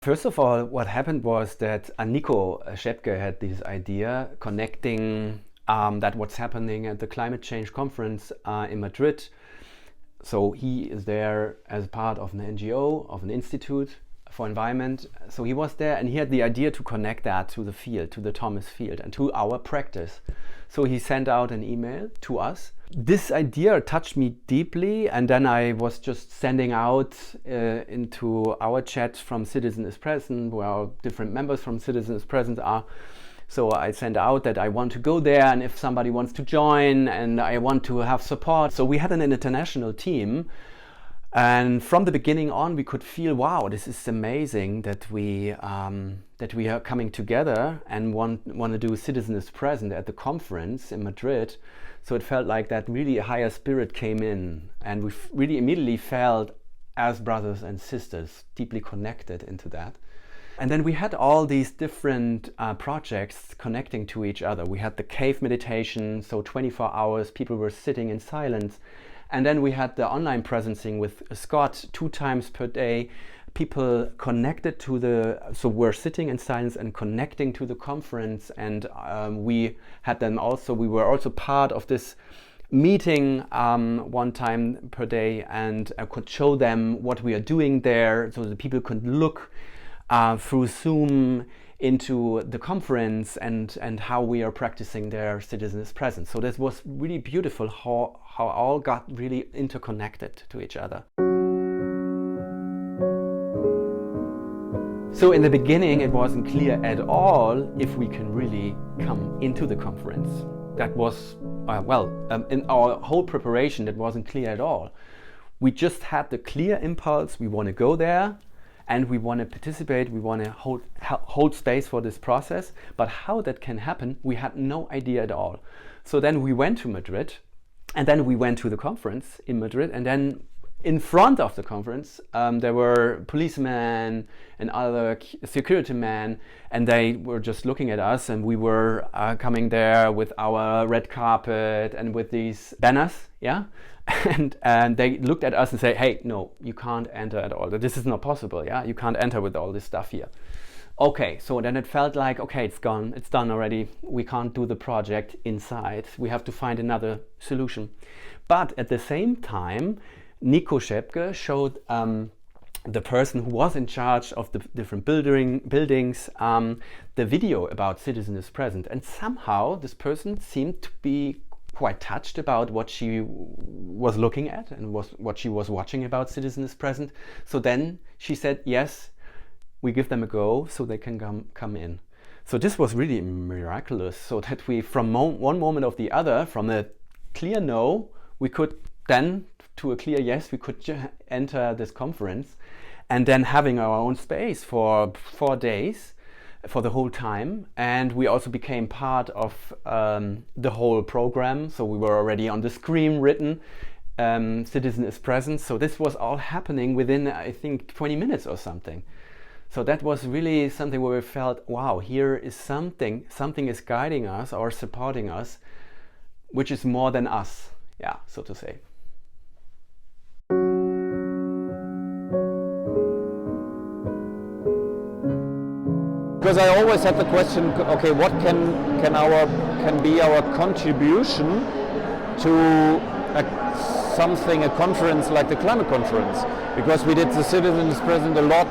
First of all, what happened was that Niko Schäpke had this idea connecting that what's happening at the climate change conference in Madrid. So he is there as part of an NGO, of an institute for environment. So he was there and he had the idea to connect that to the field, to the Thomas field and to our practice. So he sent out an email to us. This idea touched me deeply, and then I was just sending out into our chat from Citizen is Present, where our different members from Citizen is Present are. So I sent out that I want to go there, and if somebody wants to join, and I want to have support. So we had an international team, and from the beginning on we could feel, wow, this is amazing that we are coming together and want to do Citizen is Present at the conference in Madrid. So it felt like that really a higher spirit came in, and we really immediately felt as brothers and sisters deeply connected into that. And then we had all these different projects connecting to each other. We had the cave meditation, so 24 hours people were sitting in silence. And then we had the online presencing with Scott 2 times per day. People connected to so we're sitting in silence and connecting to the conference. And we were also part of this meeting 1 time per day, and I could show them what we are doing there so that people could look through Zoom into the conference and how we are practicing their Citizen is Present. So this was really beautiful how all got really interconnected to each other. So in the beginning it wasn't clear at all if we can really come into the conference. That was, in our whole preparation that wasn't clear at all. We just had the clear impulse, we want to go there, and we want to participate, we want to hold space for this process. But how that can happen, we had no idea at all. So then we went to Madrid, and then we went to the conference in Madrid, and then in front of the conference there were policemen and other security men, and they were just looking at us, and we were coming there with our red carpet and with these banners, yeah. And they looked at us and said, hey, no, you can't enter at all. This is not possible, yeah? You can't enter with all this stuff here. Okay, so then it felt like, okay, it's gone, it's done already. We can't do the project inside. We have to find another solution. But at the same time, Niko Schäpke showed the person who was in charge of the different buildings the video about Citizen is Present. And somehow this person seemed to be quite touched about what she was looking at and what she was watching about Citizen is Present. So then she said, yes, we give them a go so they can come in. So this was really miraculous, so that we from one moment of the other, from a clear no, we could then to a clear yes, we could enter this conference, and then having our own space for 4 days for the whole time. And we also became part of the whole program, so we were already on the screen written Citizen is Present. So this was all happening within, I think, 20 minutes or something. So that was really something where we felt, wow, here is something is guiding us or supporting us, which is more than us, yeah, so to say. Because I always had the question, okay, what can be our contribution to a conference like the climate conference? Because we did the Citizen is Present a lot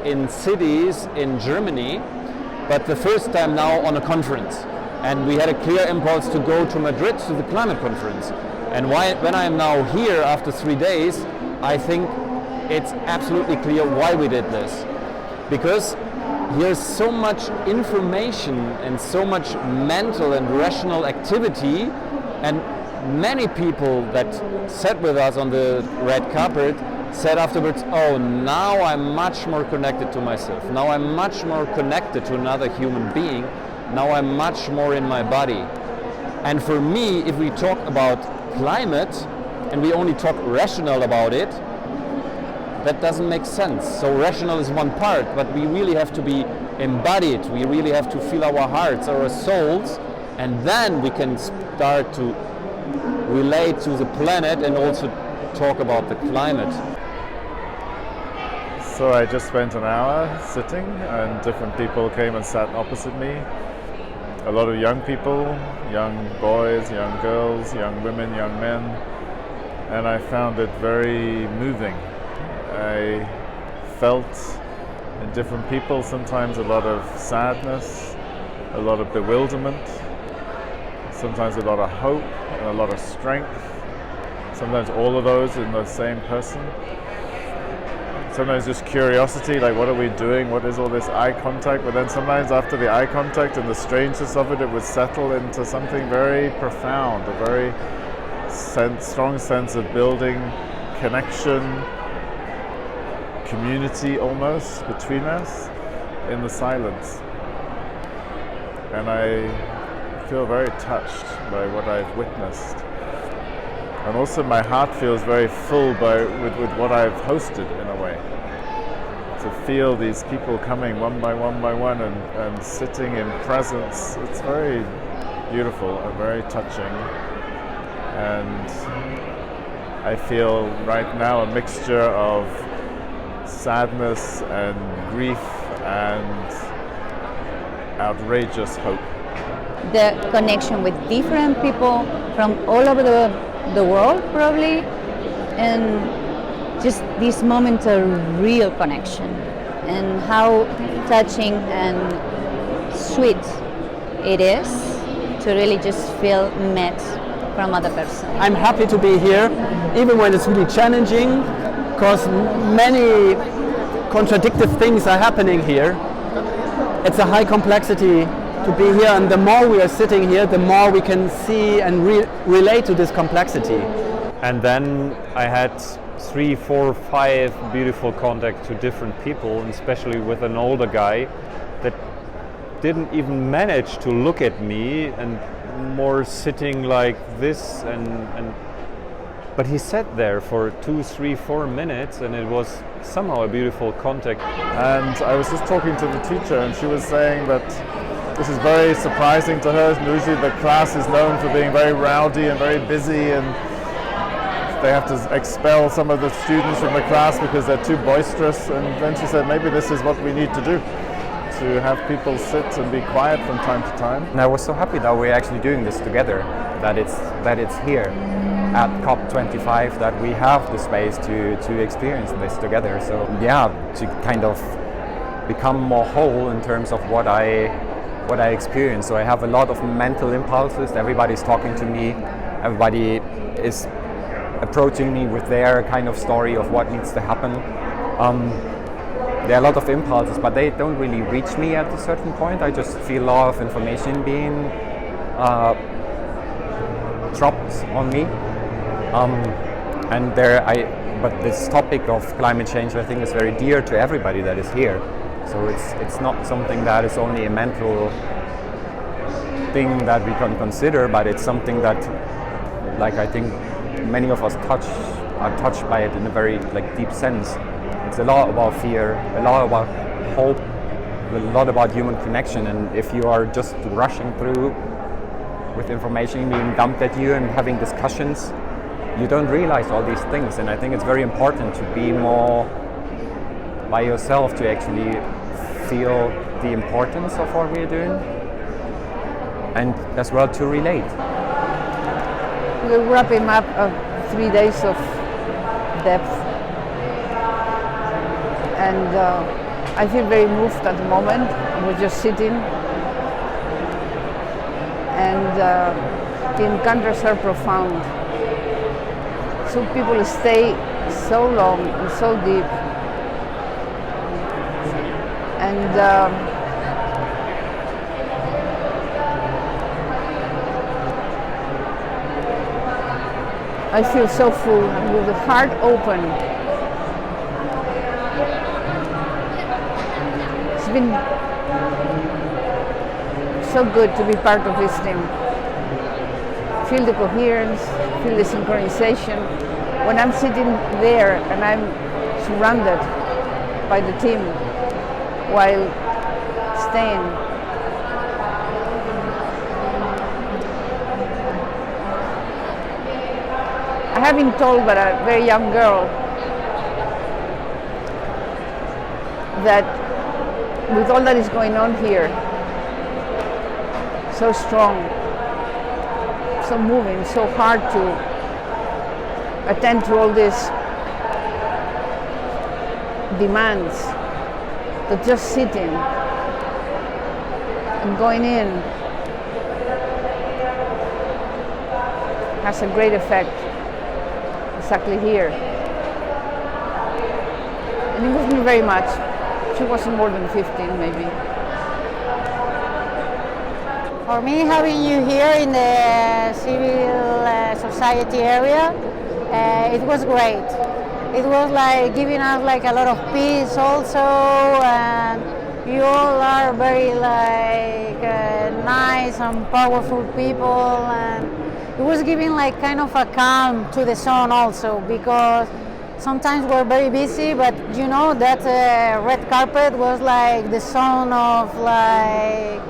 in cities in Germany, but the first time now on a conference. And we had a clear impulse to go to Madrid to the climate conference. And when I am now here after 3 days, I think it's absolutely clear why we did this. Because here's so much information and so much mental and rational activity, and many people that sat with us on the red carpet said afterwards, oh, now I'm much more connected to myself. Now I'm much more connected to another human being. Now I'm much more in my body. And for me, if we talk about climate and we only talk rational about it, that doesn't make sense. So rational is one part, but we really have to be embodied. We really have to feel our hearts, our souls, and then we can start to relate to the planet and also talk about the climate. So I just spent an hour sitting, and different people came and sat opposite me. A lot of young people, young boys, young girls, young women, young men, and I found it very moving. I felt in different people sometimes a lot of sadness, a lot of bewilderment, sometimes a lot of hope and a lot of strength, sometimes all of those in the same person. Sometimes just curiosity, like what are we doing, what is all this eye contact, but then sometimes after the eye contact and the strangeness of it, it would settle into something very profound, a very strong sense of building connection, community almost between us in the silence. And I feel very touched by what I've witnessed. And also my heart feels very full with what I've hosted in a way. To feel these people coming one by one and sitting in presence, it's very beautiful and very touching. And I feel right now a mixture of sadness and grief and outrageous hope. The connection with different people from all over the world probably, and just this moment of real connection and how touching and sweet it is to really just feel met from other person. I'm happy to be here, even when it's really challenging, because many contradictive things are happening here. It's a high complexity to be here, and the more we are sitting here, the more we can see and relate to this complexity. And then I had 3, 4, 5 beautiful contacts to different people, and especially with an older guy that didn't even manage to look at me and more sitting like this, but he sat there for 2, 3, 4 minutes, and it was somehow a beautiful contact. And I was just talking to the teacher, and she was saying that this is very surprising to her. Usually the class is known for being very rowdy and very busy, and they have to expel some of the students from the class because they're too boisterous. And then she said maybe this is what we need to do, to have people sit and be quiet from time to time. And I was so happy that we're actually doing this together, that it's here at COP25, that we have the space to experience this together. So yeah, to kind of become more whole in terms of what I experience. So I have a lot of mental impulses. Everybody's talking to me. Everybody is approaching me with their kind of story of what needs to happen. There are a lot of impulses, but they don't really reach me at a certain point. I just feel a lot of information being dropped on me. But this topic of climate change, I think, is very dear to everybody that is here. So it's not something that is only a mental thing that we can consider, but it's something that, like, I think many of us are touched by it in a very deep sense. It's a lot about fear, a lot about hope, a lot about human connection. And if you are just rushing through with information being dumped at you and having discussions, you don't realize all these things. And I think it's very important to be more by yourself, to actually feel the importance of what we're doing, and as well to relate. We're wrapping up 3 days of depth, and I feel very moved at the moment. We're just sitting, and the encounters are profound. So people stay so long and so deep, and I feel so full and with the heart open. It's been so good to be part of this team. Feel the coherence, feel the synchronization. When I'm sitting there and I'm surrounded by the team while staying, I have been told by a very young girl that with all that is going on here, so strong, so moving, so hard to attend to all these demands, that just sitting and going in has a great effect exactly here. And it moved me very much. She wasn't more than 15 maybe. For me, having you here in the civil society area, it was great. It was like giving us like a lot of peace also, and you all are very like nice and powerful people, and it was giving like kind of a calm to the zone also, because sometimes we're very busy, but you know that red carpet was like the zone of like,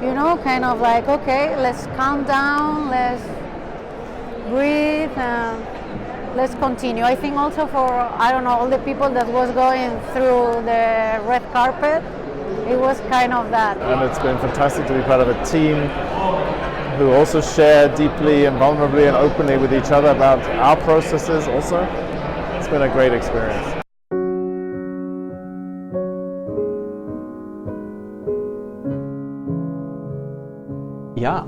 you know, kind of like, okay, let's calm down, let's breathe, and let's continue. I think also for, I don't know, all the people that was going through the red carpet, it was kind of that. And it's been fantastic to be part of a team who also share deeply and vulnerably and openly with each other about our processes also. It's been a great experience. Yeah,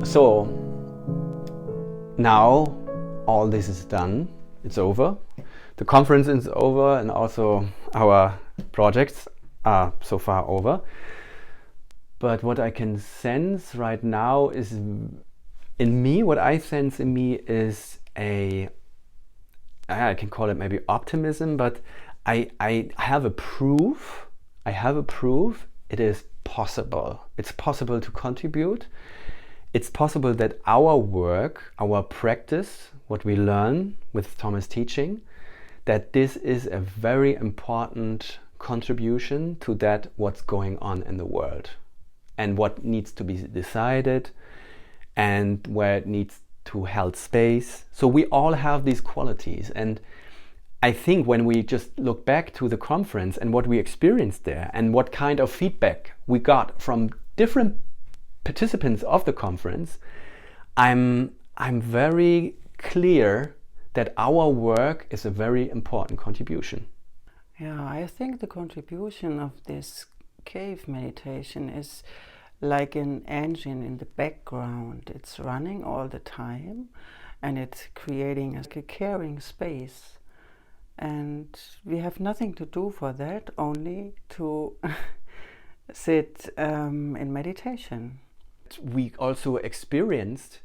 so now all this is done, it's over. The conference is over, and also our projects are so far over. But what I can sense right now is in me, what I sense in me is I can call it maybe optimism, but I have a proof. It is possible. It's possible to contribute. It's possible that our work, our practice, what we learn with Thomas' teaching, that this is a very important contribution to that what's going on in the world and what needs to be decided and where it needs to hold space. So we all have these qualities, and I think when we just look back to the conference and what we experienced there and what kind of feedback we got from different participants of the conference, I'm very clear that our work is a very important contribution. Yeah, I think the contribution of this cave meditation is like an engine in the background. It's running all the time, and it's creating a caring space. And we have nothing to do for that, only to sit in meditation. We also experienced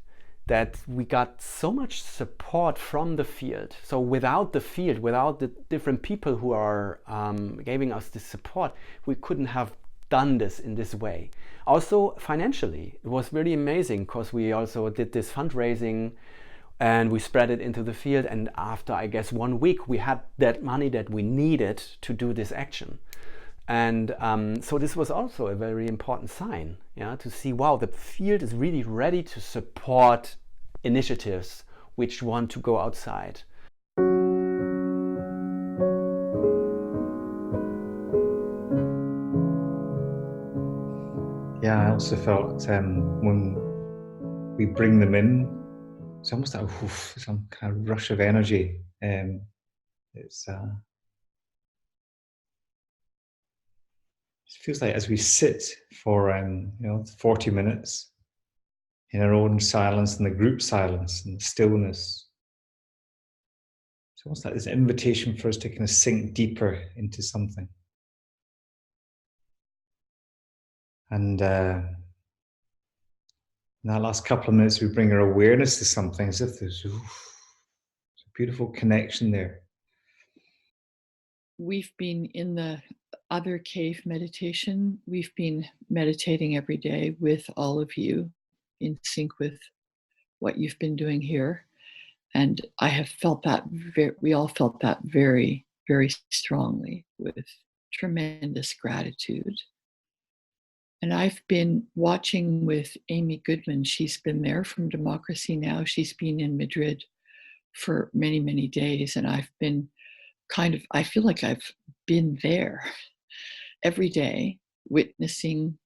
that we got so much support from the field. So without the field, without the different people who are giving us this support, we couldn't have done this in this way. Also financially, it was really amazing because we also did this fundraising and we spread it into the field, and after I guess 1 week we had that money that we needed to do this action. And so this was also a very important sign, yeah, to see, wow, the field is really ready to support initiatives which want to go outside. Yeah, I also felt when we bring them in, it's almost like some kind of rush of energy. It feels like as we sit for 40 minutes in our own silence and the group silence and the stillness, it's almost like this invitation for us to kind of sink deeper into something. And in that last couple of minutes, we bring our awareness to something as if there's a beautiful connection there. We've been in the other cave meditation. We've been meditating every day with all of you in sync with what you've been doing here. And I have felt that, we all felt that very, very strongly with tremendous gratitude. And I've been watching with Amy Goodman. She's been there from Democracy Now! She's been in Madrid for many, many days. And I've been I feel like I've been there. every day, witnessing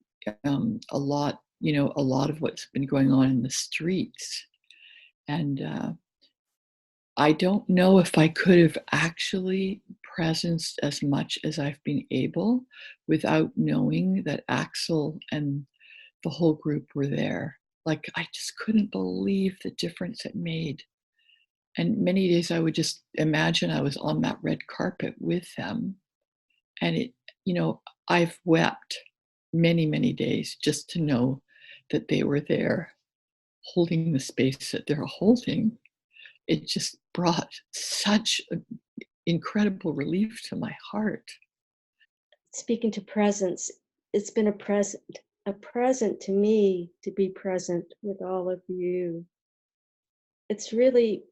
a lot of what's been going on in the streets. And I don't know if I could have actually presenced as much as I've been able without knowing that Axel and the whole group were there. Like, I just couldn't believe the difference it made. And many days I would just imagine I was on that red carpet with them. And it, I've wept many, many days just to know that they were there holding the space that they're holding. It just brought such incredible relief to my heart. Speaking to presence, it's been a present to me to be present with all of you. It's really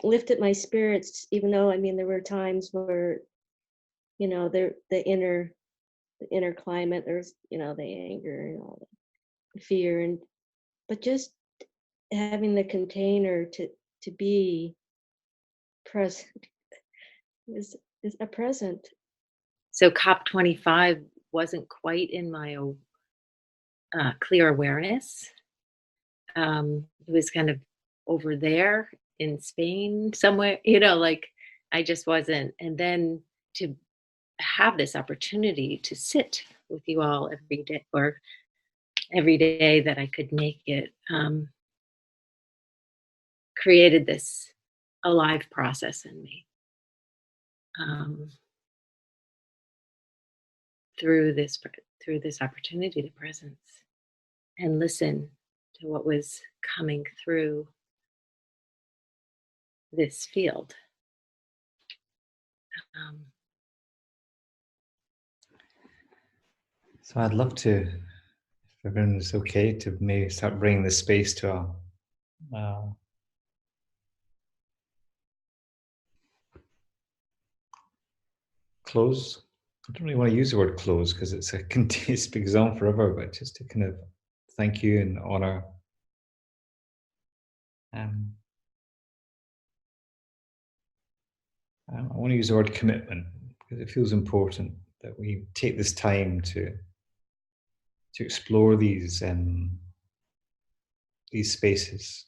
lifted my spirits, even though, I mean, there were times where, the inner climate, there's, the anger and all the fear, but just having the container to be present is a present. So COP25 wasn't quite in my clear awareness. It was kind of over there in Spain somewhere, I just wasn't. And then to have this opportunity to sit with you all every day, or every day that I could make it, created this alive process in me. Through this opportunity to presence and listen to what was coming through this field. So I'd love to, if everyone is okay, to maybe start bringing the space to a close. I don't really want to use the word close because it's a continuous speaks on forever, but just to kind of thank you and honor. I want to use the word commitment because it feels important that we take this time to explore these spaces,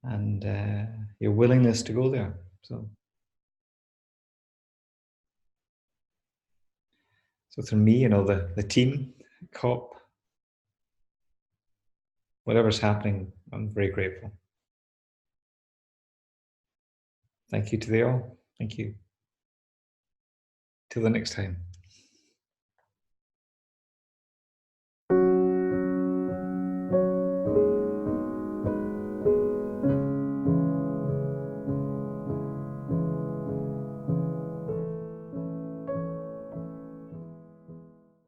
and your willingness to go there. So for me, the team, COP, whatever's happening, I'm very grateful. Thank you to they all. Thank you. Till the next time.